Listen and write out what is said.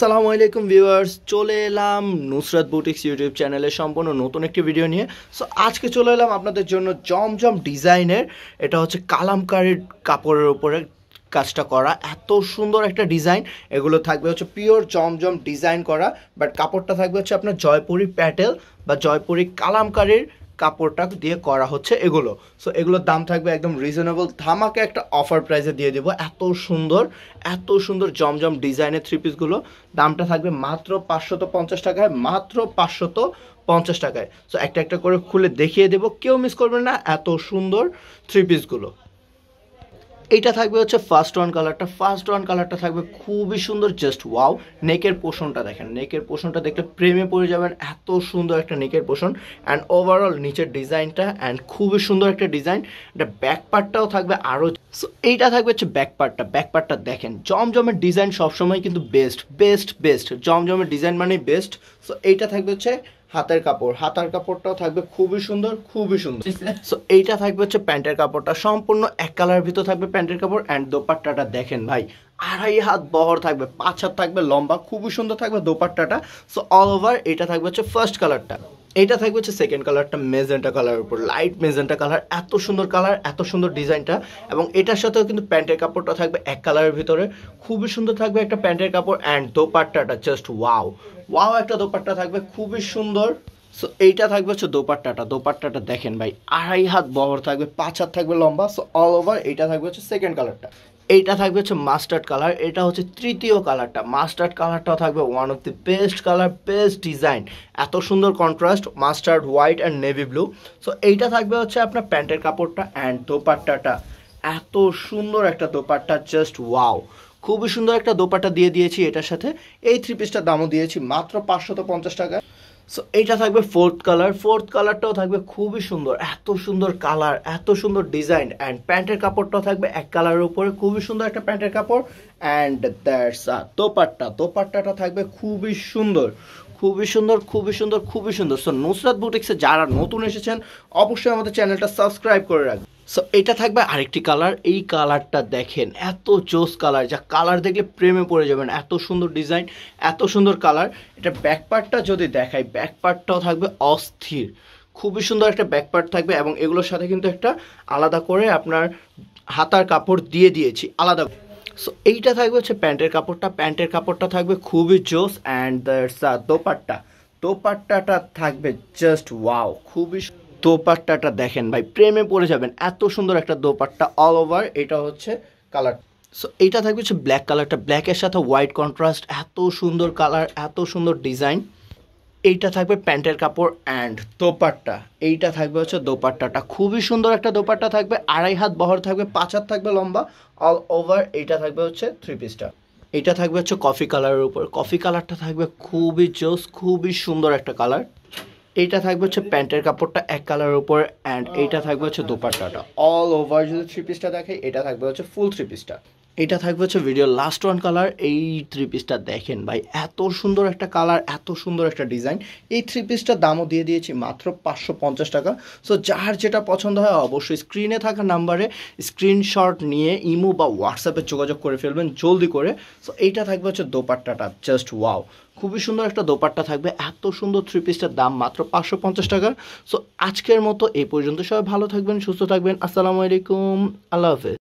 আসসালামু আলাইকুম ভিউয়ার্স, চলে এলাম নুসরাত বুটিক্স ইউটিউব চ্যানেলে সম্পূর্ণ নতুন একটি ভিডিও নিয়ে। সো আজকে চলে এলাম আপনাদের জন্য জমজম ডিজাইনের, এটা হচ্ছে কালামকারীর কাপড়ের উপরে কাজটা করা, এত সুন্দর একটা ডিজাইন। এগুলো থাকবে হচ্ছে পিওর জমজম ডিজাইন করা, বাট কাপড়টা থাকবে হচ্ছে আপনার জয়পুরি প্যাটেল বা জয়পুরি কালামকারীর কাপড়টা দিয়ে করা হচ্ছে এগুলো। সো এগুলোর দাম থাকবে একদম রিজনেবল, ধামাকে একটা অফার প্রাইসে দিয়ে দেবো। এত সুন্দর জমজম ডিজাইনের থ্রি পিসগুলো দামটা থাকবে মাত্র 550 টাকায়, মাত্র 550 টাকায়। সো একটা একটা করে খুলে দেখিয়ে দেবো, কেউ মিস করবেন না এত সুন্দর থ্রি পিসগুলো। এইটা থাকবে হচ্ছে ফার্স্ট ওয়ান কালারটা থাকবে খুবই সুন্দর, জাস্ট ওয়াও। নেকের পোষণটা দেখেন, নেকের পোষণটা দেখলে প্রেমে পড়ে যাবেন, এত সুন্দর একটা নেকের পোষণ। অ্যান্ড ওভারঅল নিচের ডিজাইনটা অ্যান্ড খুবই সুন্দর একটা ডিজাইন। এটা ব্যাক পার্টটাও থাকবে আরও। সো এইটা থাকবে হচ্ছে ব্যাক পার্টটা দেখেন, জমজমের ডিজাইন সবসময় কিন্তু বেস্ট। জমজমের ডিজাইন মানেই বেস্ট। সো এইটা থাকবে হচ্ছে হাতের কাপড়টাও থাকবে খুবই সুন্দর। সো এইটা থাকবে হচ্ছে প্যান্টের কাপড়টা, সম্পূর্ণ এক কালারের ভিতর থাকবে প্যান্টের কাপড়। অ্যান্ড দোপাট্টাটা দেখেন ভাই, 2.5 হাত বহর থাকবে, 5 হাত থাকবে লম্বা, খুবই সুন্দর থাকবে দোপাট্টাটা। সো অল ওভার এটা থাকবে হচ্ছে ফার্স্ট কালারটা। এইটা থাকবে হচ্ছে সেকেন্ড কালারটা, মেজেন্টা কালারের উপর, লাইট মেজেন্টা কালার, এত সুন্দর ডিজাইনটা। এবং এটার সাথেও কিন্তু প্যান্টের কাপড়টা থাকবে এক কালারের ভিতরে, খুবই সুন্দর থাকবে একটা প্যান্টের কাপড়। অ্যান্ড দোপাট্টাটা জাস্ট ওয়াও একটা দোপাট্টা থাকবে খুবই সুন্দর। সো এইটা থাকবে হচ্ছে দোপাট্টাটা দেখেন ভাই, 2.5 হাত বহর থাকবে, 5 হাত থাকবে লম্বা। সো অল ওভার এইটা থাকবে হচ্ছে সেকেন্ড কালারটা। এইটা থাকবে হচ্ছে মাস্টার্ড কালার, এটা হচ্ছে তৃতীয় কালারটা। মাস্টার্ড কালারটাও থাকবে one of the best colour, best design, এত সুন্দর contrast mustard white and navy blue. So এইটা থাকবে হচ্ছে আপনার প্যান্টের কাপড়টা। অ্যান্ড দোপাট্টাটা এত সুন্দর একটা দোপাট্টা, জাস্ট ওয়াও। খুবই সুন্দর একটা দোপাট্টা দিয়ে দিয়েছি এটার সাথে। এই থ্রি পিসটার দামও দিয়েছি মাত্র 550 টাকা। সো এইটা থাকবে ফোর্থ কালারটাও থাকবে খুবই সুন্দর, এত সুন্দর কালার, এত সুন্দর ডিজাইন। অ্যান্ড প্যান্টের কাপড়টাও থাকবে এক কালারের উপরে, খুবই সুন্দর একটা প্যান্টের কাপড়। অ্যান্ড দ্যাটস দোপাট্টাটা থাকবে খুবই সুন্দর। সো নুসরাত বুটিক্সে যারা নতুন এসেছেন অবশ্যই আমাদের চ্যানেলটা সাবস্ক্রাইব করে রাখবেন। সো এটা থাকবে আরেকটি কালার, এই কালারটা দেখেন, এত জোস কালার, যা কালার দেখলে প্রেমে পড়ে যাবেন, এত সুন্দর ডিজাইন, এত সুন্দর কালার। এটা ব্যাক পার্টটা যদি দেখাই, ব্যাক পার্টটাও থাকবে অস্থির, খুবই সুন্দর একটা ব্যাক পার্ট থাকবে। এবং এগুলোর সাথে কিন্তু একটা আলাদা করে আপনার হাতার কাপড় দিয়ে দিয়েছি আলাদা। সো এইটা থাকবে হচ্ছে প্যান্টের কাপড়টা থাকবে খুবই জোস। অ্যান্ড দোপাট্টাটা থাকবে জাস্ট ওয়াও, দোপাট্টাটা দেখেন ভাই, প্রেমে পড়ে যাবেন, এত সুন্দর একটা দোপাট্টা অল ওভার। এটা হচ্ছে কালার। সো এইটা থাকবে হচ্ছে কালারটা, ব্ল্যাকের সাথে হোয়াইট কন্ট্রাস্ট, এত সুন্দর কালার, এত সুন্দর ডিজাইন। এইটা থাকবে প্যান্টের কাপড়। অ্যান্ড এইটা থাকবে হচ্ছে দোপাট্টাটা, খুবই সুন্দর একটা দোপাট্টা থাকবে, 2.5 হাত বহর থাকবে, 5 হাত থাকবে লম্বা অল ওভার। এইটা থাকবে হচ্ছে থ্রি পিসটা। এটা থাকবে হচ্ছে কফি কালারের উপর, কফি কালারটা থাকবে খুবই জোস, খুবই সুন্দর একটা কালার। এইটা থাকবে হচ্ছে প্যান্টের কাপড়টা এক কালারের উপর। অ্যান্ড এইটা থাকবে হচ্ছে দোপাট্টাটা অল ওভার। যদি থ্রি পিসটা দেখে, এটা থাকবে হচ্ছে ফুল থ্রি পিসটা। এটা থাকবে হচ্ছে ভিডিও লাস্ট ওয়ান কালার। এই থ্রি পিসটা দেখেন ভাই, এত সুন্দর একটা কালার, এত সুন্দর একটা ডিজাইন। এই থ্রি পিসটার দামও দিয়ে দিয়েছি মাত্র 550 টাকা। সো যার যেটা পছন্দ হয় অবশ্যই স্ক্রিনে থাকা নাম্বারে স্ক্রিনশট নিয়ে ইমো বা হোয়াটসঅ্যাপে যোগাযোগ করে ফেলবেন জলদি করে। সো এইটা থাকবে হচ্ছে দোপাট্টাটা, জাস্ট ওয়াও, খুবই সুন্দর একটা দোপাট্টা থাকবে, এত সুন্দর থ্রি পিসটার দাম মাত্র 550 টাকা। সো আজকের মতো এই পর্যন্ত, সবাই ভালো থাকবেন, সুস্থ থাকবেন। আসসালামু আলাইকুম, আল্লাহ হাফেজ।